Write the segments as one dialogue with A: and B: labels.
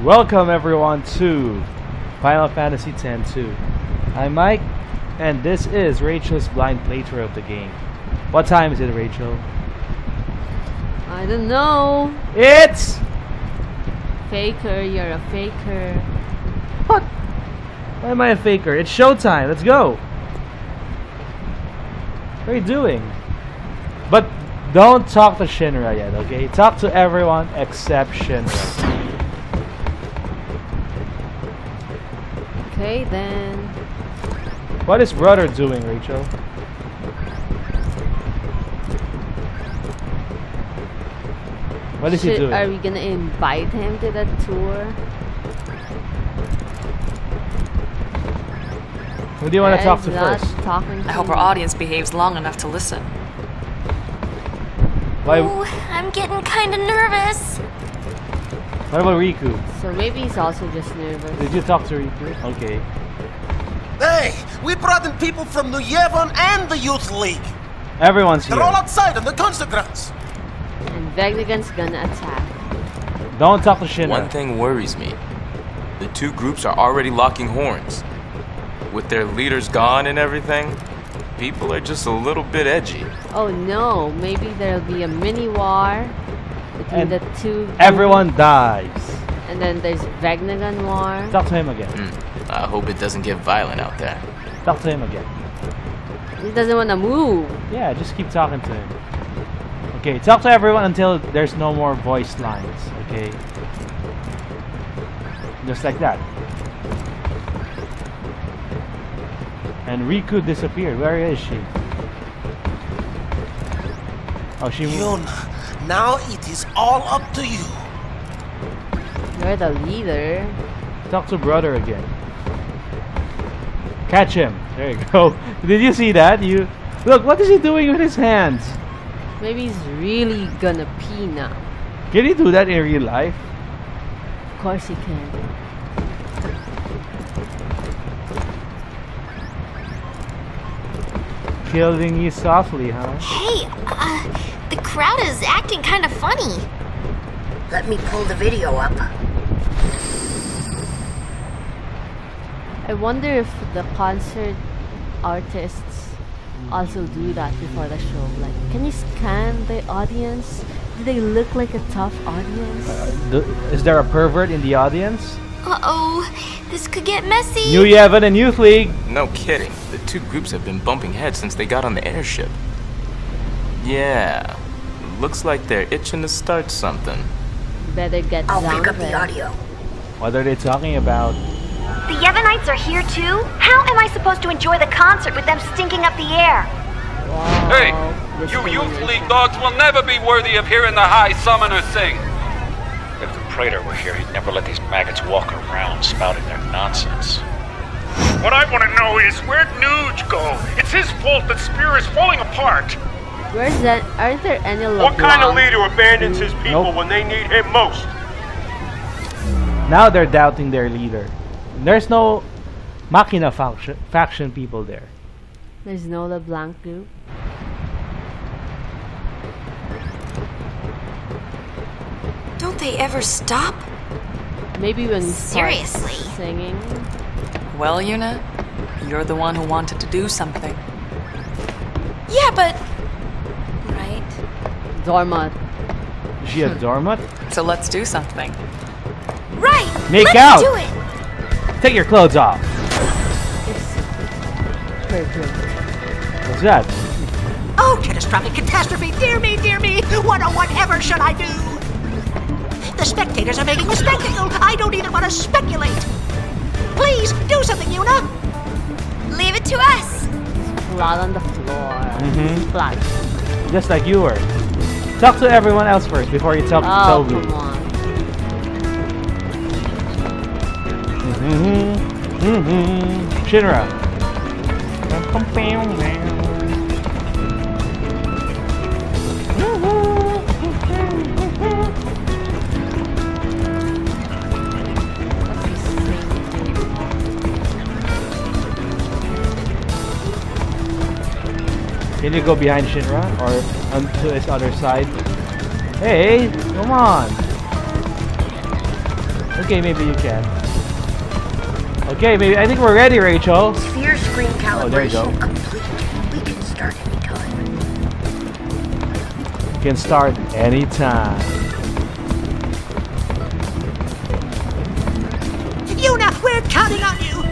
A: Welcome everyone to Final Fantasy X-2. I'm Mike, and this is Rachel's blind playthrough of the game. What time is it, Rachel?
B: I don't know.
A: It's...
B: Faker, you're a faker.
A: What? Why am I a faker? It's showtime, let's go! What are you doing? But don't talk to Shinra yet, okay? Talk to everyone except Shinra.
B: Okay, then.
A: What is brother doing, Rachel? What is he doing?
B: Are we gonna invite him to the tour?
A: Who do you want to talk to first?
C: I hope our audience behaves long enough to listen.
A: Why?
D: Oh, I'm getting kind of nervous.
A: What about Riku?
B: So maybe he's also just nervous.
A: Did you talk to Riku? Okay.
E: Hey, we brought in people from New Yevon and the Youth League.
A: Everyone's here.
E: They're all outside on the concert grounds.
B: And Vegnagan's gonna attack.
A: Don't talk to Shinra.
F: One thing worries me. The two groups are already locking horns. With their leaders gone and everything, people are just a little bit edgy.
B: Oh no, maybe there'll be a mini war between
A: And
B: the two groups.
A: Everyone dies.
B: And then there's Vegnagan war.
A: Talk to him again.
F: I hope it doesn't get violent out there.
A: Talk to him again.
B: He doesn't wanna move.
A: Yeah, just keep talking to him. Okay, talk to everyone until there's no more voice lines, okay? Just like that. And Riku disappeared. Where is she? Oh, she moved.
E: Yun, now it is all up to you.
B: You're the leader.
A: Talk to brother again. Catch him. There you go. Did you see that? You look. What is he doing with his hands?
B: Maybe he's really gonna pee now.
A: Can he do that in real life?
B: Of course he can.
A: Killing you softly, huh?
D: Hey, the crowd is acting kind of funny.
G: Let me pull the video up.
B: I wonder if the concert artists also do that before the show. Like, can you scan the audience? Do they look like a tough audience?
A: Is there a pervert in the audience?
D: Uh-oh, this could get messy.
A: New Yevon and Youth League.
F: No kidding. The two groups have been bumping heads since they got on the airship. Yeah. Looks like they're itching to start something.
B: Better get
G: I'll
B: down
G: pick up
B: there.
G: the audio.
A: What are they talking about?
H: The Yevonites are here too? How am I supposed to enjoy the concert with them stinking up the air?
B: Wow,
I: Hey, you Youth League dogs will never be worthy of hearing the High Summoner sing.
J: If the Praetor were here, he'd never let these maggots walk around spouting their nonsense.
K: What I want to know is, where'd Nuge go? It's his fault that Spear is falling apart.
B: Where's that? Aren't there any
K: What kind of
B: LeBlanc?
K: leader abandons his people
A: Nope.
K: when they need him most?
A: Now they're doubting their leader. There's no Machina faction people there.
B: There's no LeBlanc group.
C: Don't they ever stop?
B: Maybe when he starts
D: Seriously?
B: singing.
C: Well, Yuna, you're the one who wanted to do something.
D: Yeah, but... Right.
B: Dormot.
A: Is she a dormant?
C: So let's do something.
D: Right!
A: Make
D: Let's
A: out!
D: do it!
A: Take your clothes off.
B: It's very good.
A: What's that?
G: Oh, catastrophic catastrophe! Dear me, dear me! What or whatever should I do? The spectators are making a spectacle! I don't even want to speculate! Please, do something, Yuna!
D: Leave it to us!
B: Flat on the floor.
A: Mhm.
B: Flat.
A: Just like you were. Talk to everyone else first before you talk to
B: Oh,
A: Toby.
B: come on.
A: Shinra. Can you go behind Shinra or onto his other side? Hey, come on. Okay, maybe you can. Okay, maybe I think we're ready, Rachel.
H: Sphere screen
A: Oh, there you go.
H: calibration complete. We can start anytime.
A: You can start anytime.
G: Yuna, we're counting on you!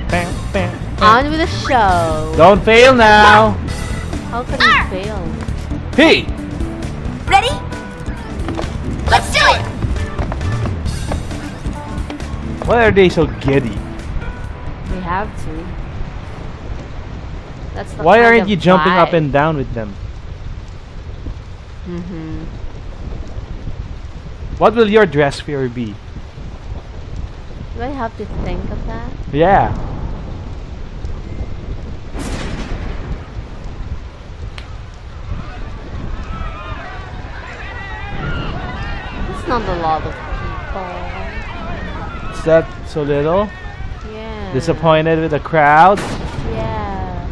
A: Bam, bam, bam.
B: On with the show.
A: Don't fail now.
B: How can you fail?
A: P.
D: Ready? Let's do it!
A: Why are they so giddy?
B: We have to. That's the
A: Why
B: kind
A: aren't
B: of
A: you jumping up
B: vibe.
A: and down with them?
B: Mm-hmm.
A: What will your dress fear be?
B: Do I have to think of that?
A: Yeah.
B: It's not a lot of people.
A: Is that so little?
B: Yeah.
A: Disappointed with the crowd?
B: Yeah.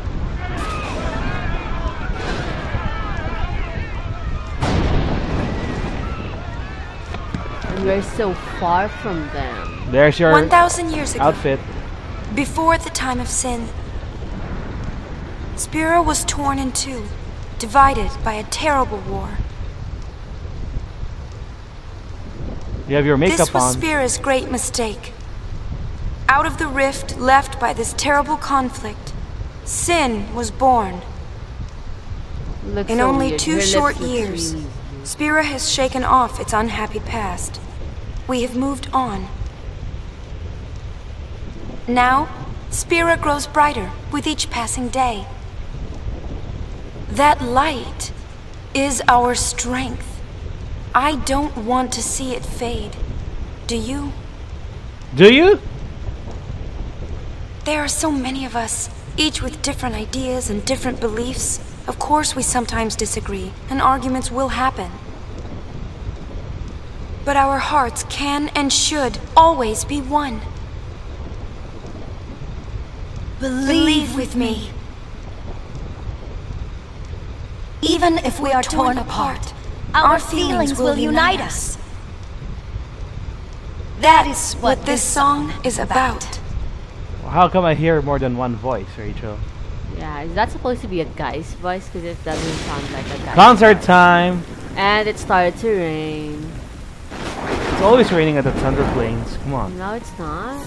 B: And we're so far from them.
A: There's your
L: 1,000 years ago,
A: outfit.
L: before the time of sin, Spira was torn in two, divided by a terrible war.
A: You have your makeup
L: This was
A: on.
L: Spira's great mistake. Out of the rift left by this terrible conflict, sin was born.
B: Looks
L: In
B: so
L: only
B: weird.
L: 2
B: Her
L: short
B: lips look
L: years,
B: really-
L: Spira has shaken off its unhappy past. We have moved on. Now, Spira grows brighter with each passing day. That light is our strength. I don't want to see it fade. Do you?
A: Do you?
L: There are so many of us, each with different ideas and different beliefs. Of course we sometimes disagree, and arguments will happen. But our hearts can and should always be one. Believe with me. Even if we are torn apart, our feelings will unite us. That is what this song is about.
A: How come I hear more than one voice, Rachel?
B: Yeah, is that supposed to be a guy's voice? Because it doesn't sound like a guy's
A: Concert
B: voice.
A: time!
B: And it started to rain.
A: It's always raining at the Thunder Plains. Come on.
B: No, it's not.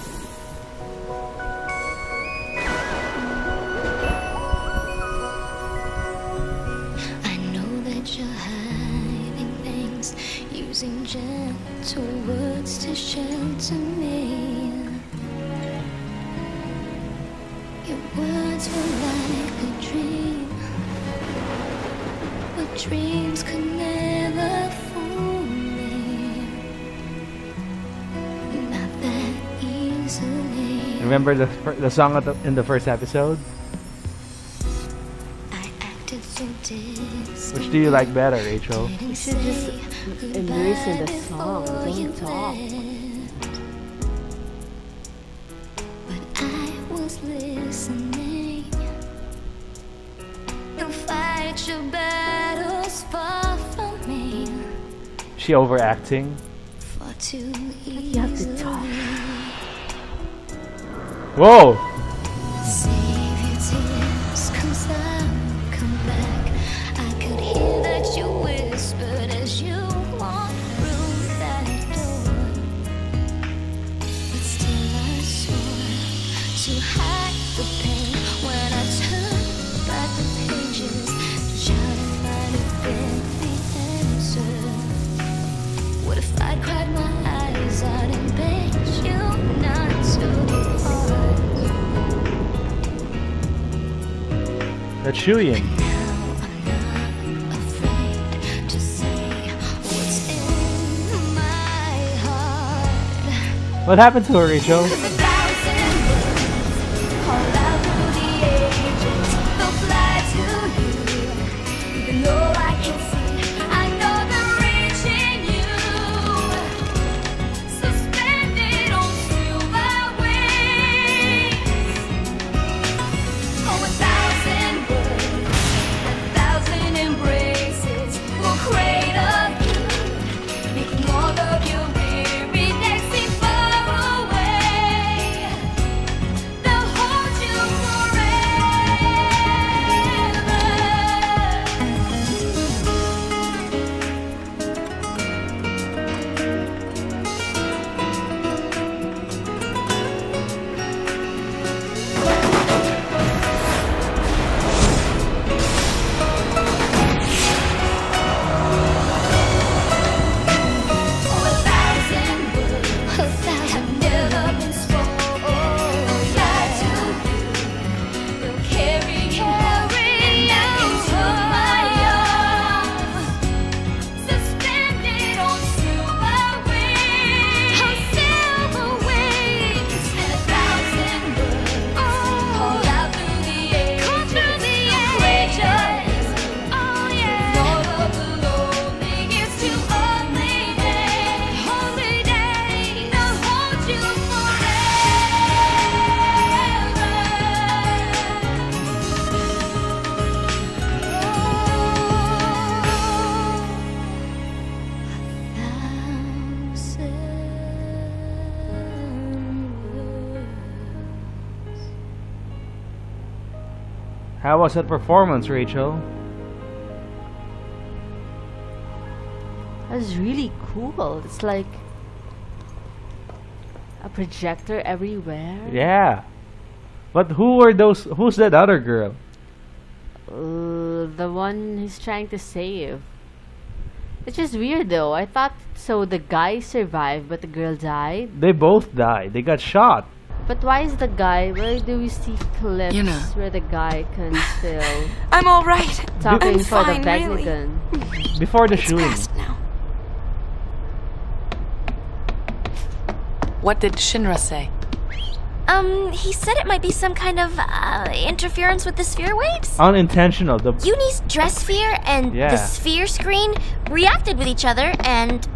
M: I know that you're hiding things, using gentle words to shelter me. Your words were like a dream, but dreams could never fool me. Not that easily.
A: Remember the song in the first episode?
M: So distant.
A: Which do you like better, Rachel?
B: You should just immerse in the song, don't talk.
M: But I was listening. You fight your battles far from me.
A: She overacting?
M: Far too easily.
B: You have to talk.
A: Whoa!
M: Save your tears, 'cause I'll come back. I could hear that you whispered as you walked through that door. But still I swore to hide the pain when I turned back the pages. Child, it might have been the answer. What if I cried my eyes out and begged you not to depart?
A: That's Shuyin. What happened to her, Rachel?
M: Embraces will cradle you, making all of your weary days
A: How was that performance, Rachel?
B: That's really cool. It's like a projector everywhere.
A: Yeah. But who were those? Who's that other girl?
B: The one he's trying to save. It's just weird though. I thought so the guy survived but the girl died.
A: They both died. They got shot.
B: But why is the guy, where do we see clips where the guy can still
L: I'm alright.
B: talking
L: I'm
B: for
L: fine,
B: the
L: really.
B: gun?
A: Before the
L: It's
A: shooting.
L: past now.
C: What did Shinra say?
D: He said it might be some kind of, interference with the sphere waves?
A: Unintentional. The
D: Uni's dress sphere and the sphere screen reacted with each other, and,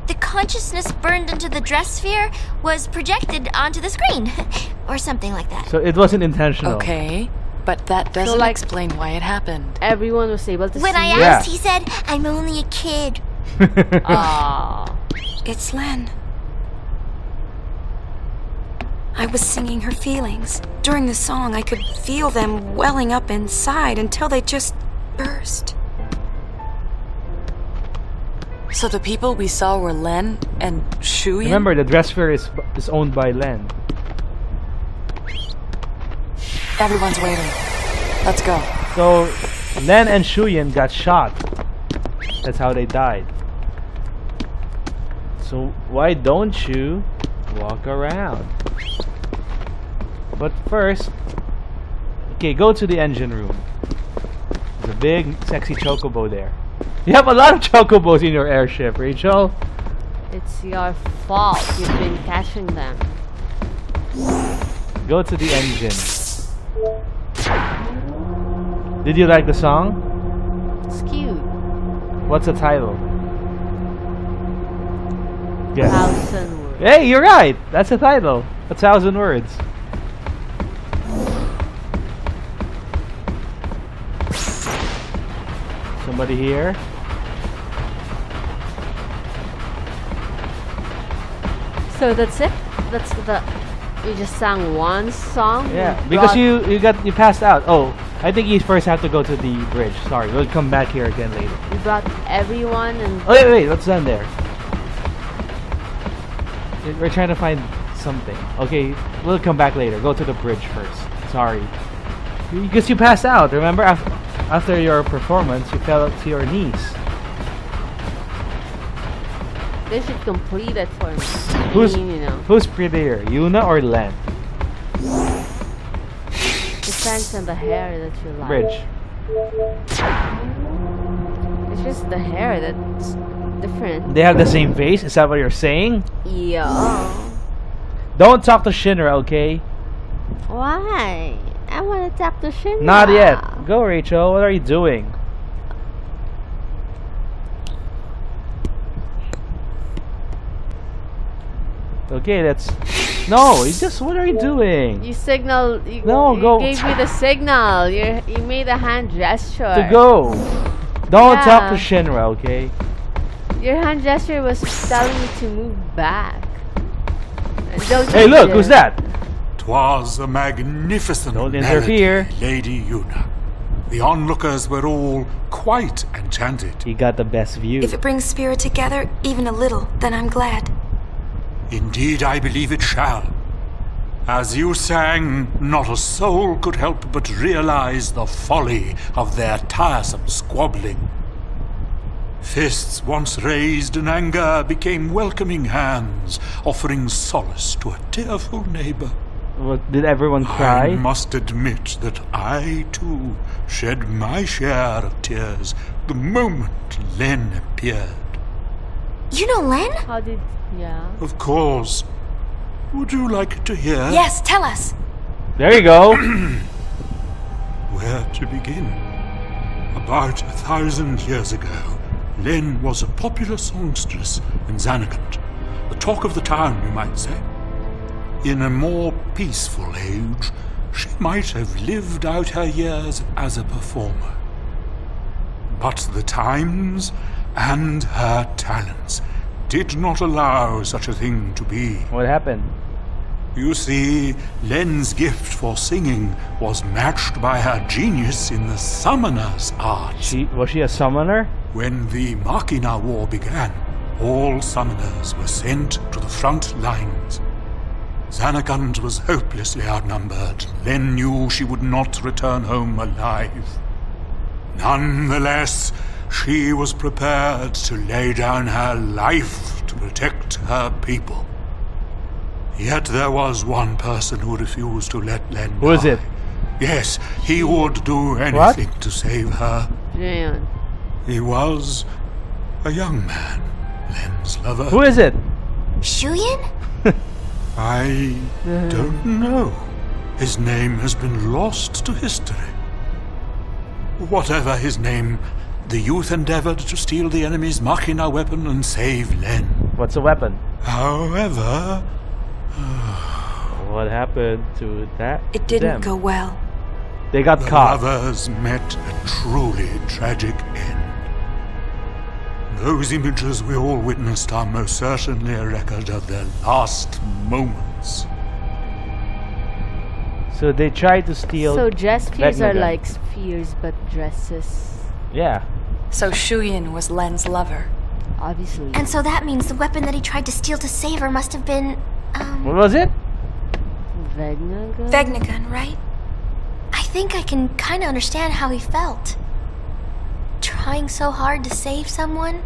D: the consciousness burned into the dress sphere was projected onto the screen. Or something like that.
A: So it wasn't intentional.
C: Okay, but that doesn't explain why it happened.
B: Everyone was able to
D: When
B: see.
D: I asked, he said, I'm only a kid.
B: Aww.
L: It's Len. I was singing her feelings. During the song, I could feel them welling up inside until they just burst.
C: So the people we saw were Len and Shuyin?
A: Remember, the dress fair is owned by Len.
C: Everyone's waiting. Let's go.
A: So Len and Shuyin got shot. That's how they died. So why don't you walk around? But first, okay, go to the engine room. There's a big, sexy chocobo there. You have a lot of chocobos in your airship, Rachel.
B: It's your fault. You've been catching them.
A: Go to the engine. Did you like the song?
B: It's cute.
A: What's the title? Yes.
B: 1,000 words.
A: Hey, you're right. That's the title. 1,000 words. Somebody here?
B: So that's it? That's the... You just sang one song?
A: Yeah, because you passed out. Oh, I think you first have to go to the bridge. Sorry, we'll come back here again later.
B: You brought everyone and...
A: Oh, wait, let's stand there. We're trying to find something. Okay, we'll come back later. Go to the bridge first. Sorry. Because you passed out, remember? After your performance, you fell to your knees.
B: They should complete it for me.
A: Who's prettier, Yuna or Len?
B: Depends on the hair that you like.
A: Bridge.
B: It's just the hair that's different.
A: They have the same face? Is that what you're saying?
B: Yeah.
A: Don't talk to Shinra, okay?
B: Why? I want to talk to Shinra.
A: Not yet. Go, Rachel. What are you doing? Okay, that's... No, you just... What are you doing?
B: You signal... You,
A: no,
B: you
A: go.
B: gave me the signal. You made a hand gesture.
A: To go. Don't talk to Shinra, okay?
B: Your hand gesture was telling me to move back.
A: Hey, look, who's that?
K: 'Twas a magnificent
A: Don't interfere.
K: melody, Lady Yuna. The onlookers were all quite enchanted.
A: He got the best view.
L: If it brings spirit together, even a little, then I'm glad.
K: Indeed, I believe it shall. As you sang, not a soul could help but realize the folly of their tiresome squabbling. Fists once raised in anger became welcoming hands, offering solace to a tearful neighbor.
A: What, did everyone cry?
K: I must admit that I, too, shed my share of tears the moment Len appeared.
D: You know Len?
B: How did... Yeah.
K: Of course. Would you like to hear?
L: Yes, tell us.
A: There you go.
K: Where to begin? About 1,000 years ago, Len was a popular songstress in Zanarkand, the talk of the town, you might say. In a more peaceful age, she might have lived out her years as a performer. But the times and her talents did not allow such a thing to be.
A: What happened?
K: You see, Len's gift for singing was matched by her genius in the summoner's art.
A: Was she a summoner?
K: When the Machina War began, all summoners were sent to the front lines. Zanarkand was hopelessly outnumbered. Len knew she would not return home alive. Nonetheless, she was prepared to lay down her life to protect her people. Yet there was one person who refused to let Len die.
A: Who is it?
K: Yes, he would do anything to save her.
B: Jan.
K: He was a young man, Len's lover.
A: Who is it?
D: Shuyin?
K: I don't know. His name has been lost to history. Whatever his name, the youth endeavored to steal the enemy's Machina weapon and save Len.
A: What's a weapon?
K: However...
A: what happened to that?
L: It didn't go well.
A: They got caught.
K: The lovers met a truly tragic end. Those images we all witnessed are most certainly a record of their last moments.
A: So they tried to steal.
B: So dress spheres are
A: Vegnagun.
B: like spheres, but dresses.
A: Yeah.
C: So Shuyin was Len's lover.
B: Obviously.
D: And so that means the weapon that he tried to steal to save her must have been,
A: What was it?
B: Vegnagun?
L: Vegnagun, right?
D: I think I can kind of understand how he felt. Trying so hard to save someone.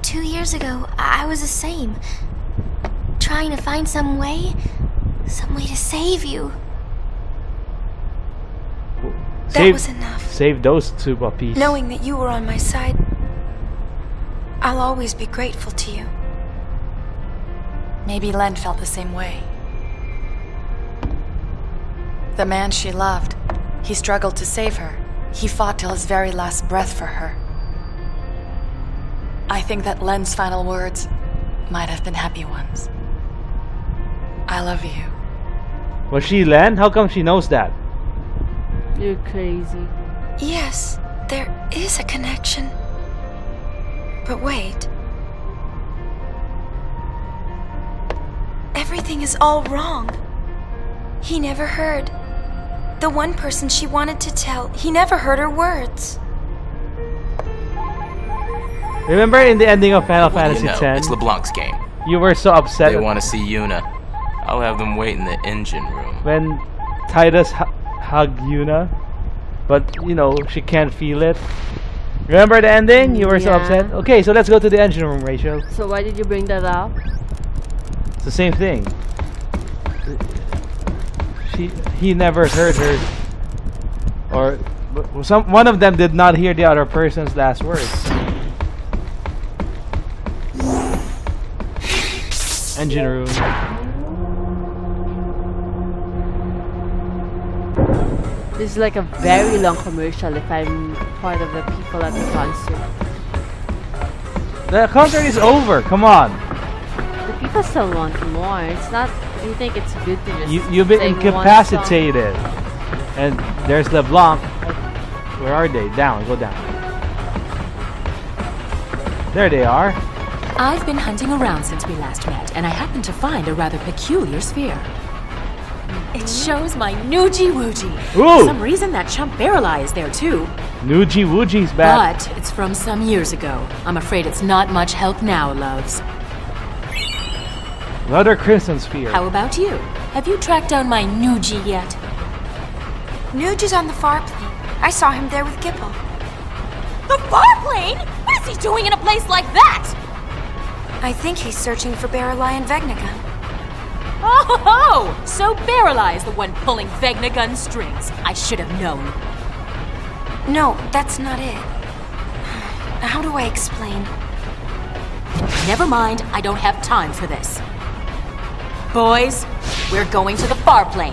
D: 2 years ago, I was the same. Trying to find some way to save you.
L: That was enough.
A: Save those two puppies.
L: Knowing that you were on my side, I'll always be grateful to you.
C: Maybe Len felt the same way. The man she loved, he struggled to save her. He fought till his very last breath for her. I think that Len's final words might have been happy ones. I love you.
A: Was she Len? How come she knows that?
B: You're crazy.
L: Yes, there is a connection. But wait. Everything is all wrong. He never heard. The one person she wanted to tell, he never heard her words.
A: Remember in the ending of Final Fantasy
F: You know,
A: X?
F: it's LeBlanc's game.
A: You were so upset.
F: They want to see Yuna. I'll have them wait in the engine room.
A: When Titus hugged Yuna, but you know she can't feel it. Remember the ending? You were so upset. Okay, so let's go to the engine room, Rachel.
B: So why did you bring that up?
A: It's the same thing. He never heard her, or one of them did not hear the other person's last words. Engine room.
B: This is like a very long commercial if I'm part of the people at the concert.
A: The concert is over, come on.
B: The people still want more. It's not, you think it's good to just
A: You've been
B: sing one
A: incapacitated. And there's LeBlanc. Where are they? Down, go down. There they are.
N: I've been hunting around since we last met, and I happened to find a rather peculiar sphere. It shows my Nuji Wooji. For some reason, that chump Barreleye is there too.
A: Nuji Wooji's back.
N: But it's from some years ago. I'm afraid it's not much help now, loves.
A: Another Crimson Sphere.
N: How about you? Have you tracked down my Nuji yet?
L: Nuge is on the far plane. I saw him there with Gipple.
N: The far plane? What is he doing in a place like that?
L: I think he's searching for Barreleye and Vegnagun.
N: Oh, so Barreleye is the one pulling Vegnagun strings. I should have known.
L: No, that's not it. How do I explain?
N: Never mind, I don't have time for this. Boys, we're going to the far plane.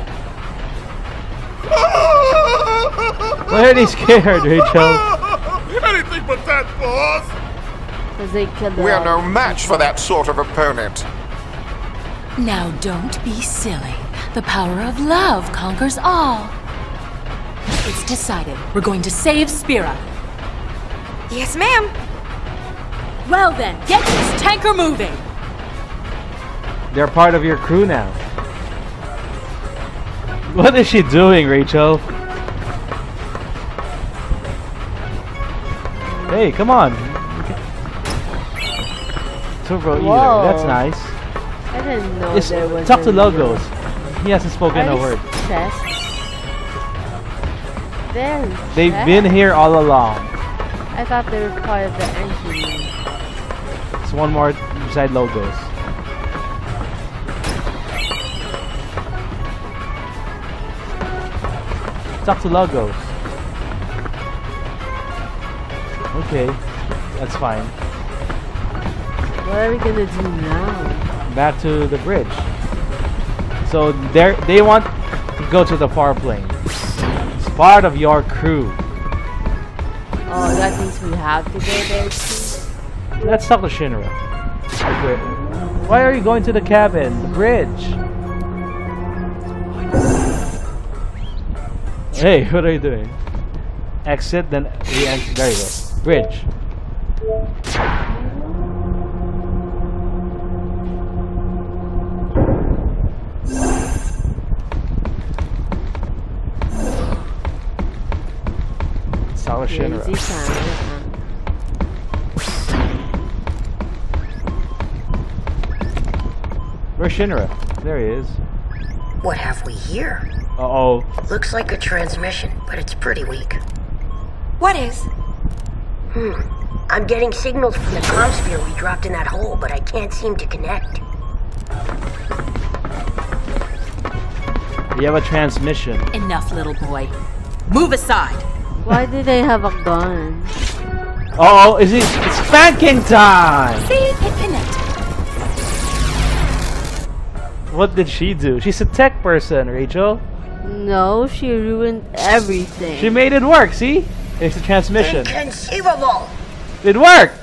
A: Why are they scared, Rachel?
E: Anything but that, boss!
B: Because they killed
O: We're no match for that sort of opponent.
N: Now don't be silly. The power of love conquers all. It's decided. We're going to save Spira.
L: Yes, ma'am.
N: Well then, get this tanker moving.
A: They're part of your crew now. What is she doing, Rachel? Hey, come on. Turbo
B: Whoa.
A: Eater, that's nice.
B: I didn't know
A: It's,
B: there was
A: talk to
B: a
A: Logos. He hasn't spoken a word.
B: Chests?
A: They've been here all along.
B: I thought they were part of the engine.
A: It's one more beside Logos. Talk to Logos. Okay, that's fine.
B: What are we gonna do now?
A: Back to the bridge. So they want to go to the far plane. It's part of your crew.
B: Oh, that means we have to go there too?
A: Let's talk to Shinra. Okay. Why are you going to the cabin? The bridge. Hey, what are you doing? Exit, then re-enter. There you go. Bridge. Sawa Shinra. Where's Shinra? There he is.
P: What have we here?
A: Uh-oh.
P: Looks like a transmission, but it's pretty weak.
L: What is?
P: I'm getting signals from the comm sphere we dropped in that hole, but I can't seem to connect.
A: You have a transmission.
N: Enough, little boy. Move aside.
B: Why do they have a gun?
A: Uh-oh, it's spanking time!
N: See, it connected.
A: What did she do? She's a tech person, Rachel.
B: No, she ruined everything.
A: She made it work, see? It's a transmission.
P: Inconceivable!
A: It worked!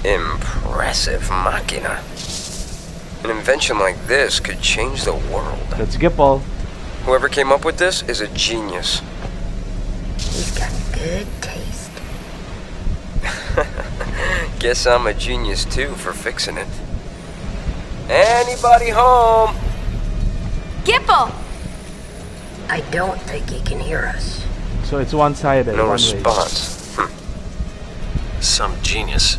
Q: Impressive machina. An invention like this could change the world.
A: That's Gipple.
Q: Whoever came up with this is a genius.
P: He's got good taste.
Q: Guess I'm a genius too for fixing it. Anybody home?
L: Gipple!
P: I don't think he can hear us.
A: So it's one-sided.
Q: No
A: one
Q: response. Some genius.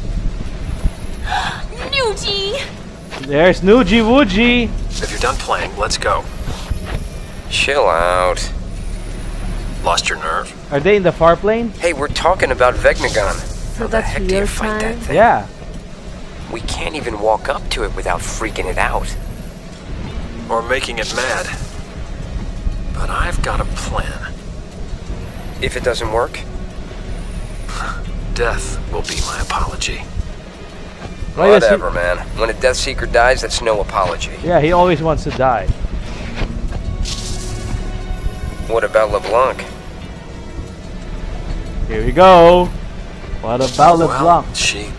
D: Nuji!
A: There's Nuji Wooji.
J: If you're done playing, let's go.
Q: Chill out.
J: Lost your nerve?
A: Are they in the far plane?
Q: Hey, we're talking about Vegnagon.
B: So that's your
Q: Fight that thing?
A: Yeah.
Q: We can't even walk up to it without freaking it out.
J: Or making it mad. But I've got a plan.
Q: If it doesn't work?
J: Death will be my apology.
Q: Whatever, man. When a Death Seeker dies, that's no apology.
A: Yeah, he always wants to die.
Q: What about LeBlanc?
A: Here we go. What about LeBlanc?
J: She...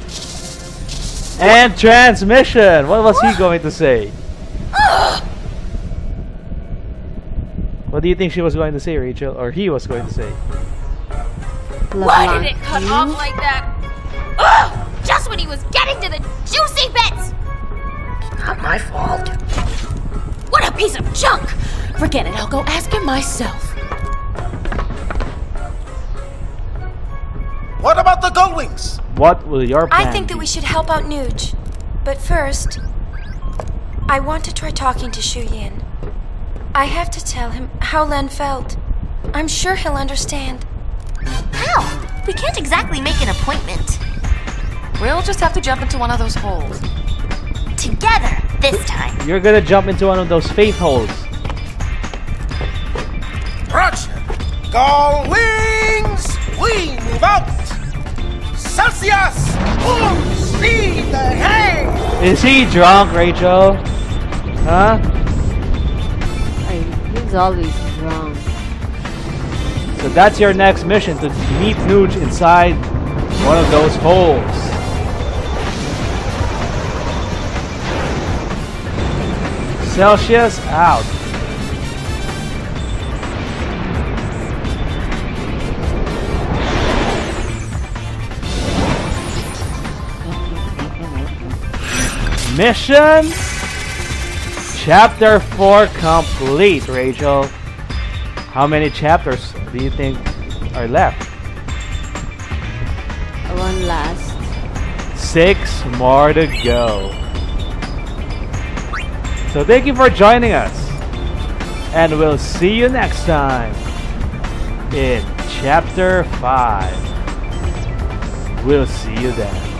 A: And transmission! What was he going to say? What do you think she was going to say, Rachel? Or he was going to say?
D: Why did it cut off like that? Ugh! Just when he was getting to the juicy bits!
P: Not my fault.
N: What a piece of junk! Forget it, I'll go ask him myself.
E: What about the Gullwings?
A: What will your plan
L: I think that we should help out Nuge. But first, I want to try talking to Shu Yin. I have to tell him how Len felt. I'm sure he'll understand.
D: How? We can't exactly make an appointment.
C: We'll just have to jump into one of those holes.
D: Together, this time.
A: You're gonna jump into one of those faith holes.
E: Roger! Gullwings! We move out! Celsius! Full speed ahead!
A: Is he drunk, Rachel? Huh?
B: He's always drunk.
A: So that's your next mission, to meet Nuge inside one of those holes. Celsius out. Mission Chapter 4 complete, Rachel. How many chapters do you think are left?
B: One last.
A: 6 more to go. So thank you for joining us. And we'll see you next time in Chapter 5. We'll see you then.